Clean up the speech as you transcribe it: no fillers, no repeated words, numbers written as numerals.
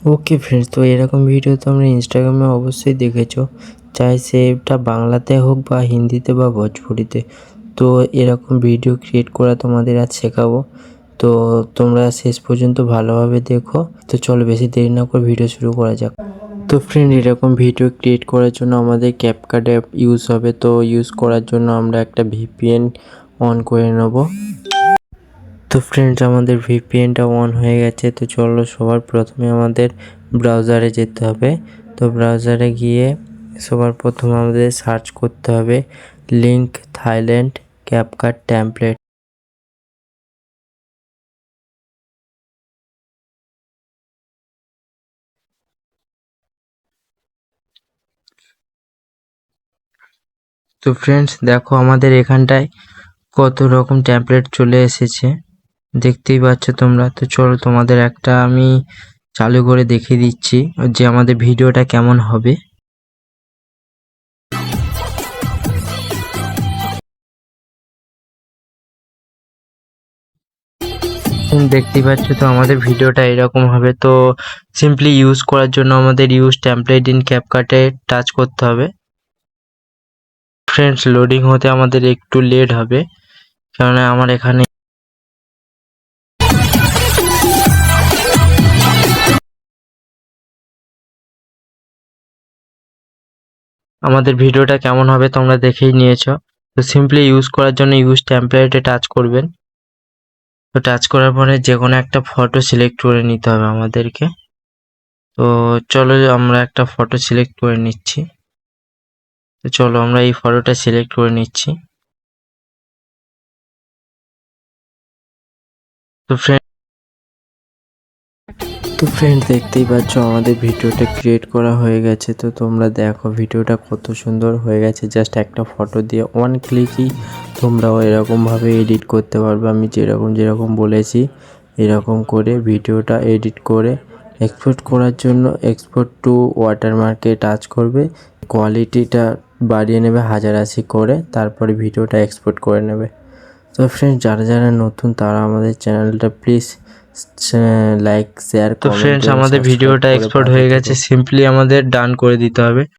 Okay friends, তো এরকম video তোমরা ইনস্টাগ্রামে অবশ্যই দেখেছো, চাই সেটা বাংলাতে হোক বা হিন্দিতে বা ভোজপুরিতে। তো এরকম ভিডিও ক্রিয়েট করা তোমাদের আজ শেখাবো। তো তোমরা শেষ পর্যন্ত ভালোভাবে দেখো। তো চলো বেশি দেরি না করে ভিডিও শুরু করা যাক। তো ফ্রেন্ড, এরকম ভিডিও ক্রিয়েট করার জন্য আমাদের ক্যাপকাট অ্যাপ ইউজ হবে। তো ইউজ করার জন্য আমরা একটা ভিপিএন অন করে নেব। তো ফ্রেন্ডস, আমাদের ভিপিএনটা অন হয়ে গেছে। তো চলো সবার প্রথমে আমাদের ব্রাউজারে যেতে হবে। তো ব্রাউজারে গিয়ে সবার প্রথমে আমাদের সার্চ করতে হবে লিঙ্ক থাইল্যান্ড ক্যাপকাট টেমপ্লেট। তো ফ্রেন্ডস দেখো, আমাদের এখানটায় কত রকম টেমপ্লেট চলে এসেছে, দেখতেই পাচ্ছ তোমরা। তো চলো তোমাদের একটা আমি চালু করে দেখিয়ে দিচ্ছি যে আমাদের ভিডিওটা কেমন হবে। দেখতেই পাচ্ছ তো আমাদের ভিডিওটা এরকম হবে। তো সিম্পলি ইউজ করার জন্য আমাদের ইউজ টেমপ্লেট ইন ক্যাপকাটে টাচ করতে হবে। ফ্রেন্ডস, লোডিং হতে আমাদের একটু লেট হবে, কারণ আমার এখানে আমাদের ভিডিওটা কেমন হবে তোমরা দেখেই নিয়েছো। তো সিম্পলি ইউজ করার জন্য ইউজ টেমপ্লেটে টাচ করবেন। তো টাচ করার পরে যে কোনো একটা ফটো সিলেক্ট করে নিতে হবে আমাদেরকে। তো চলো আমরা একটা ফটো সিলেক্ট করে নিচ্ছি। তো চলো আমরা এই ফটোটা সিলেক্ট করে নিচ্ছি। তো ফ্রেন্ড দেখতেই পাচ্ছ আমাদের ভিডিওটা ক্রিয়েট করা হয়ে গেছে। তো তোমরা দেখো ভিডিওটা কত সুন্দর হয়ে গেছে। জাস্ট একটা ফটো দিয়ে ওয়ান ক্লিকই তোমরাও এরকমভাবে এডিট করতে পারবে। আমি যেরকম বলেছি এরকম করে ভিডিওটা এডিট করে এক্সপোর্ট করার জন্য এক্সপোর্ট টু ওয়াটারমার্কে টাচ করবে। কোয়ালিটিটা বাড়িয়ে নেবে 1080 করে, তারপরে ভিডিওটা এক্সপোর্ট করে নেবে। তো ফ্রেন্ডস, যারা নতুন তারা আমাদের চ্যানেলটা প্লিজ লাইক শেয়ার। তো ফ্রেন্ডস, আমাদের ভিডিওটা এক্সপোর্ট হয়ে গেছে, সিম্পলি আমাদের ডান করে দিতে হবে।